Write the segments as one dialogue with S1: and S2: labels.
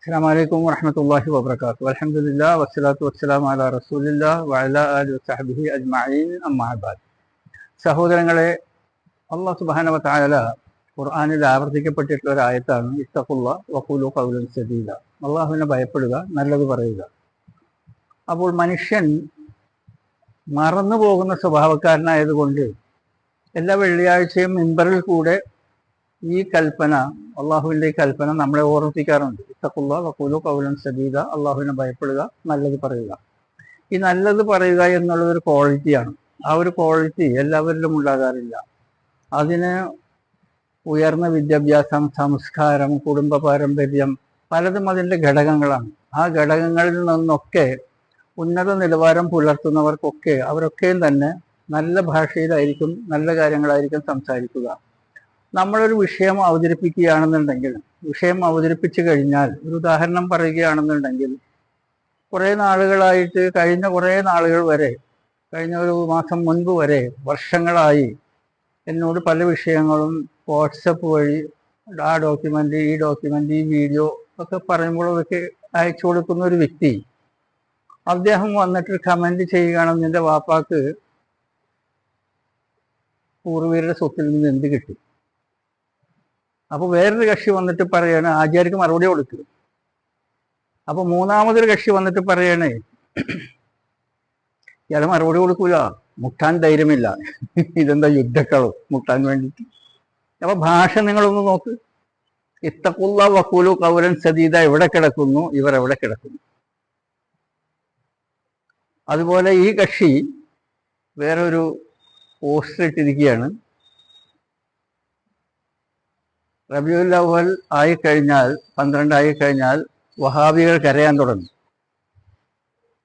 S1: അസ്സലാമു അലൈക്കും വറഹ്മത്തുള്ളാഹി വബറകാതുഹു. അൽഹംദുലില്ലാഹ് വസ്സലാത്തു വസ്സലാമു അലാ റസൂലില്ലാഹ് വഅലാ ആലിഹി വസഹ്ബിഹി അജ്മഈൻ. അമ്മാ ബഅദ്. സഹോദരങ്ങളെ, അല്ലാഹു സുബ്ഹാനഹു വ തആല ഖുർആനിൽ ആവർത്തിക്കപ്പെട്ടിട്ടുള്ള ഒരു ആയത്താണ് ഇത്തഖുല്ലാഹ് വഖൂലു ഖൗലൻ സദീദ. അള്ളാഹുവിനെ ഭയപ്പെടുക, നല്ലത് പറയുക. അപ്പോൾ മനുഷ്യൻ മറന്നു പോകുന്ന സ്വഭാവക്കാരനായതുകൊണ്ട് എല്ലാ വെള്ളിയാഴ്ചയും മിമ്പറിൽ കൂടെ ഈ കൽപ്പന, അള്ളാഹുവിൻ്റെ ഈ കൽപ്പന നമ്മളെ ഓർമ്മിപ്പിക്കാറുണ്ട്. ഇത്തഖുല്ലാഹ് വഖൂലു ഖൗലൻ സദീദ, അള്ളാഹുവിനെ ഭയപ്പെടുക, നല്ലത് പറയുക. ഈ നല്ലത് പറയുക എന്നുള്ളതൊരു ക്വാളിറ്റിയാണ്. ആ ഒരു ക്വാളിറ്റി എല്ലാവരിലും ഉണ്ടാകാറില്ല. അതിന് ഉയർന്ന വിദ്യാഭ്യാസം, സംസ്കാരം, കുടുംബ പാരമ്പര്യം, പലതും അതിൻ്റെ ഘടകങ്ങളാണ്. ആ ഘടകങ്ങളിൽ നിന്നൊക്കെ ഉന്നത നിലവാരം പുലർത്തുന്നവർക്കൊക്കെ അവരൊക്കെയും തന്നെ നല്ല ഭാഷയിലായിരിക്കും, നല്ല കാര്യങ്ങളായിരിക്കും സംസാരിക്കുക. നമ്മളൊരു വിഷയം അവതരിപ്പിക്കുകയാണെന്നുണ്ടെങ്കിൽ, വിഷയം അവതരിപ്പിച്ചു കഴിഞ്ഞാൽ, ഒരു ഉദാഹരണം പറയുകയാണെന്നുണ്ടെങ്കിൽ, കുറേ നാളുകളായിട്ട്, കഴിഞ്ഞ കുറേ നാളുകൾ വരെ, കഴിഞ്ഞ ഒരു മാസം മുൻപ് വരെ, വർഷങ്ങളായി എന്നോട് പല വിഷയങ്ങളും വാട്സപ്പ് വഴി ആ ഡോക്യുമെൻ്റ്, ഈ ഡോക്യുമെൻ്റ്, ഈ വീഡിയോ ഒക്കെ പറയുമ്പോൾ അതൊക്കെ അയച്ചു കൊടുക്കുന്ന ഒരു വ്യക്തി, അദ്ദേഹം വന്നിട്ട് കമൻറ്റ് ചെയ്യുകയാണ്, നിൻ്റെ വാപ്പാക്ക് പൂർവീരുടെ സ്വത്തിൽ നിന്ന് എന്ത് കിട്ടി? അപ്പോൾ വേറൊരു കക്ഷി വന്നിട്ട് പറയാണ്, ആചാര്യക്ക് മറുപടി കൊടുക്കുക. അപ്പോൾ മൂന്നാമതൊരു കക്ഷി വന്നിട്ട് പറയണേ, ഇയാൾ മറുപടി കൊടുക്കൂല, മുട്ടാൻ ധൈര്യമില്ല, ഇതെന്താ യുദ്ധക്കളോ മുട്ടാൻ വേണ്ടിയിട്ട്. അപ്പോൾ ഭാഷ നിങ്ങളൊന്ന് നോക്ക്. ഇത്തഖുല്ലാഹ് വഖൂലു ഖൗലൻ സദീദ എവിടെ കിടക്കുന്നു, ഇവർ എവിടെ കിടക്കുന്നു? അതുപോലെ ഈ കക്ഷി വേറൊരു പോസ്റ്റർ ഇട്ടിരിക്കുകയാണ്, റബീഉൽ അവ്വൽ ആയിക്കഴിഞ്ഞാൽ, 12 ആയിക്കഴിഞ്ഞാൽ വഹാബികൾ കരയാൻ തുടങ്ങും.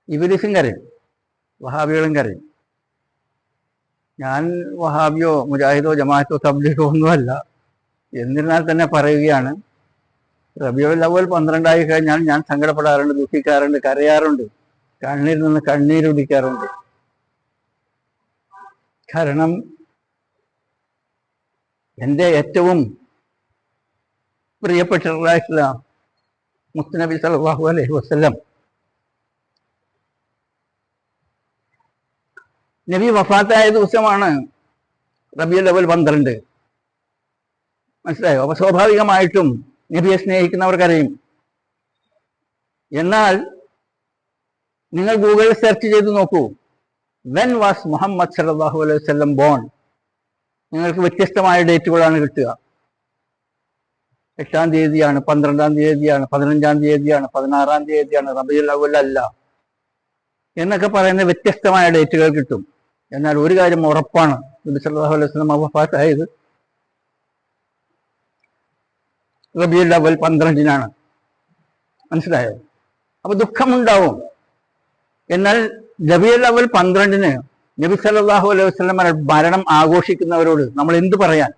S1: ഇബ്ലീസും കരയും, വഹാബികളും കരയും. ഞാൻ വഹാബിയോ മുജാഹിദോ ജമാഅത്തോ തബ്ലീഗോ ഒന്നുമല്ല. എന്നിരുന്നാൽ തന്നെ പറയുകയാണ്, റബീഉൽ അവ്വൽ 12 ആയിക്കഴിഞ്ഞാൽ ഞാൻ സങ്കടപ്പെടാറുണ്ട്, ദുഃഖിക്കാറുണ്ട്, കരയാറുണ്ട്, കണ്ണിൽ നിന്ന് കണ്ണീരൊലിക്കാറുണ്ട്. കാരണം എൻ്റെ ഏറ്റവും പ്രിയപ്പെട്ടിട്ടുള്ള മുത്തുനബി സല്ലല്ലാഹു അലൈഹി വസല്ലം നബി വഫാത്തായ ദിവസമാണ് റബീഉൽ അവ്വൽ 12. മനസ്സിലായോ? അപ്പൊ സ്വാഭാവികമായിട്ടും നബിയെ സ്നേഹിക്കുന്നവർക്കറിയും. എന്നാൽ നിങ്ങൾ ഗൂഗിളിൽ സെർച്ച് ചെയ്ത് നോക്കൂ, വെൻ വാസ് മുഹമ്മദ് സല്ലല്ലാഹു അലൈഹി വസല്ലം ബോൺ. നിങ്ങൾക്ക് വ്യത്യസ്തമായ ഡേറ്റുകളാണ് കിട്ടുക. 8-ാം തീയതിയാണ്, 12-ാം തീയതിയാണ്, 15-ാം തീയതിയാണ്, 16-ാം തീയതിയാണ്, റബീഉൽ അവ്വൽ അല്ല എന്നൊക്കെ പറയുന്ന വ്യത്യസ്തമായ ഡേറ്റുകൾ കിട്ടും. എന്നാൽ ഒരു കാര്യം ഉറപ്പാണ്, നബി സല്ലല്ലാഹു അലൈഹി വസല്ലം വഫാത്തായത് റബീഉൽ അവ്വൽ 12-നാണ്. മനസ്സിലായോ? അപ്പൊ ദുഃഖമുണ്ടാവും. എന്നാൽ റബീഉൽ അവ്വൽ 12-ന് നബി സല്ലല്ലാഹു അലൈഹി വസല്ലം മരണം ആഘോഷിക്കുന്നവരോട് നമ്മൾ എന്ത് പറയാൻ?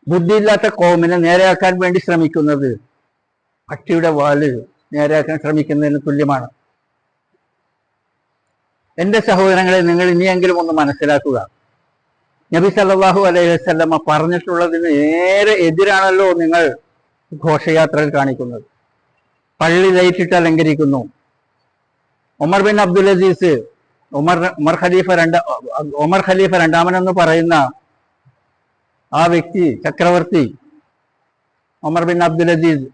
S1: ബുദ്ധിയില്ലാത്ത കോമിനെ നേരെയാക്കാൻ വേണ്ടി ശ്രമിക്കുന്നത് പട്ടിയുടെ വാല് നേരെയാക്കാൻ ശ്രമിക്കുന്നതിന് തുല്യമാണ്. എൻ്റെ സഹോദരങ്ങളെ, നിങ്ങൾ ഇനിയെങ്കിലും ഒന്ന് മനസ്സിലാക്കുക. നബി സല്ലല്ലാഹു അലൈഹി വസല്ലം പറഞ്ഞിട്ടുള്ളതിന് നേരെ എതിരാണല്ലോ നിങ്ങൾ ഘോഷയാത്രകൾ കാണിക്കുന്നത്. പള്ളി ലൈറ്റിട്ട് അലങ്കരിക്കുന്നു. Umar bin Abdul Aziz, Umar ഖലീഫ രണ്ടാമനെന്ന് പറയുന്ന ആ വ്യക്തി, ചക്രവർത്തി ഉമർ ബിൻ അബ്ദുൽ അസീസ്,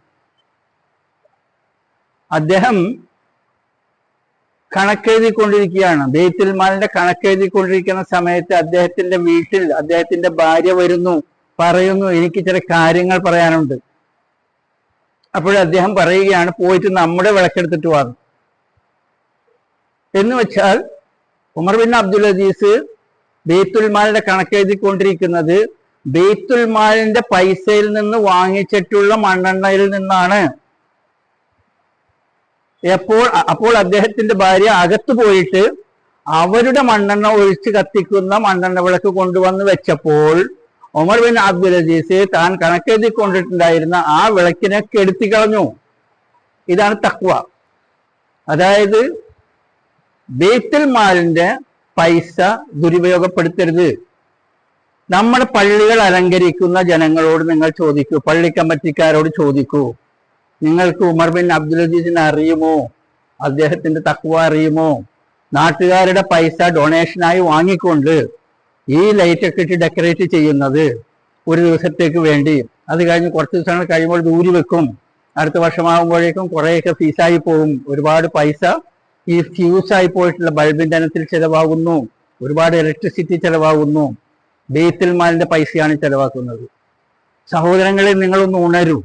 S1: അദ്ദേഹം കണക്കെഴുതിക്കൊണ്ടിരിക്കുകയാണ്. ബൈത്തുൽ മാലിന്റെ കണക്കെഴുതിക്കൊണ്ടിരിക്കുന്ന സമയത്ത് അദ്ദേഹത്തിന്റെ വീട്ടിൽ അദ്ദേഹത്തിന്റെ ഭാര്യ വരുന്നു, പറയുന്നു, എനിക്ക് ചില കാര്യങ്ങൾ പറയാനുണ്ട്. അപ്പോൾ അദ്ദേഹം പറയുകയാണ്, പോയിട്ട് നമ്മുടെ വിളക്കെടുത്തിട്ട് വാ. എന്ന് വെച്ചാൽ ഉമർ ബിൻ അബ്ദുൽ അസീസ് ബൈത്തുൽ മാലിന്റെ കണക്കെഴുതിക്കൊണ്ടിരിക്കുന്നത് ബൈത്തുൽ മാലിന്റെ പൈസയിൽ നിന്ന് വാങ്ങിച്ചിട്ടുള്ള മണ്ണെണ്ണയിൽ നിന്നാണ്. അപ്പോൾ അദ്ദേഹത്തിന്റെ ഭാര്യ അകത്ത് പോയിട്ട് അവരുടെ മണ്ണെണ്ണ ഒഴിച്ച് കത്തിക്കുന്ന മണ്ണെണ്ണ വിളക്ക് കൊണ്ടുവന്ന് വെച്ചപ്പോൾ ഉമർ ബിൻ അബ്ദുൽ അസീസ് താൻ കണക്കെഴുതിക്കൊണ്ടിട്ടുണ്ടായിരുന്ന ആ വിളക്കിനെ കെടുത്തി കളഞ്ഞു. ഇതാണ് തഖ്വ. അതായത് ബൈത്തുൽ മാലിന്റെ പൈസ ദുരുപയോഗപ്പെടുത്തരുത്. നമ്മുടെ പള്ളികൾ അലങ്കരിക്കുന്ന ജനങ്ങളോട് നിങ്ങൾ ചോദിക്കൂ, പള്ളി കമ്മിറ്റിക്കാരോട് ചോദിക്കൂ, നിങ്ങൾക്ക് ഉമർ ബിൻ അബ്ദുൽ അസീസിനെ അറിയുമോ? അദ്ദേഹത്തിന്റെ തഖ്വ അറിയുമോ? നാട്ടുകാരുടെ പൈസ ഡൊണേഷനായി വാങ്ങിക്കൊണ്ട് ഈ ലൈറ്റൊക്കെ ഇട്ട് ഡെക്കറേറ്റ് ചെയ്യുന്നത് ഒരു ദിവസത്തേക്ക് വേണ്ടി, അത് കഴിഞ്ഞ് കുറച്ച് ദിവസങ്ങൾ കഴിയുമ്പോൾ ദൂരി വെക്കും. അടുത്ത വർഷമാകുമ്പോഴേക്കും കുറേയൊക്കെ ഫീസായി പോകും. ഒരുപാട് പൈസ ഈ ഫ്യൂസായി പോയിട്ടുള്ള ബൾബിന്റെ ഇനത്തിൽ ചെലവാകുന്നു. ഒരുപാട് ഇലക്ട്രിസിറ്റി ചെലവാകുന്നു. ബൈത്തുൽ മാലിന്റെ പൈസയാണ് ചെലവാക്കുന്നത്. സഹോദരങ്ങളെ, നിങ്ങളൊന്ന് ഉണരൂ.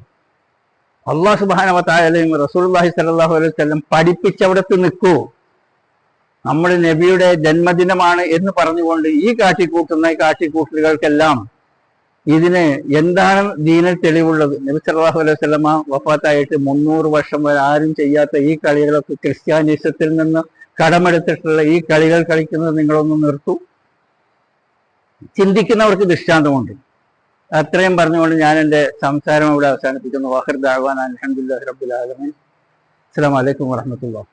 S1: അല്ലാഹു സുബ്ഹാനഹു വ തആലയും റസൂലുള്ളാഹി സ്വല്ലല്ലാഹു അലൈഹി വസല്ലം പഠിപ്പിച്ചവിടത്ത് നിൽക്കൂ. നമ്മുടെ നബിയുടെ ജന്മദിനമാണ് എന്ന് പറഞ്ഞുകൊണ്ട് ഈ കാട്ടിക്കൂട്ടലുകൾക്കെല്ലാം ഇതിന് എന്താണ് ദീനിൽ തെളിവുള്ളത്? നബി സല്ലല്ലാഹു അലൈഹി വസല്ലമ വഫാത്തായിട്ട് 300 വർഷം വരെ ആരും ചെയ്യാത്ത ഈ കളികളൊക്കെ ക്രിസ്ത്യാനിസത്തിൽ നിന്ന് കടമെടുത്തിട്ടുള്ള ഈ കളികൾ കളിക്കുന്നത് നിങ്ങളൊന്ന് നിർത്തൂ. ചിന്തിക്കുന്നവർക്ക് ദൃഷ്ടാന്തമുണ്ട്. അത്രയും പറഞ്ഞുകൊണ്ട് ഞാൻ എൻ്റെ സംസാരം ഇവിടെ അവസാനിപ്പിക്കുന്നു. വാഖിർ ദഅ്വാനാ അൽഹംദുലില്ലാഹി റബ്ബിൽ ആലമീൻ. അസ്സലാമു അലൈക്കും വറഹ്മത്തുള്ളാഹി.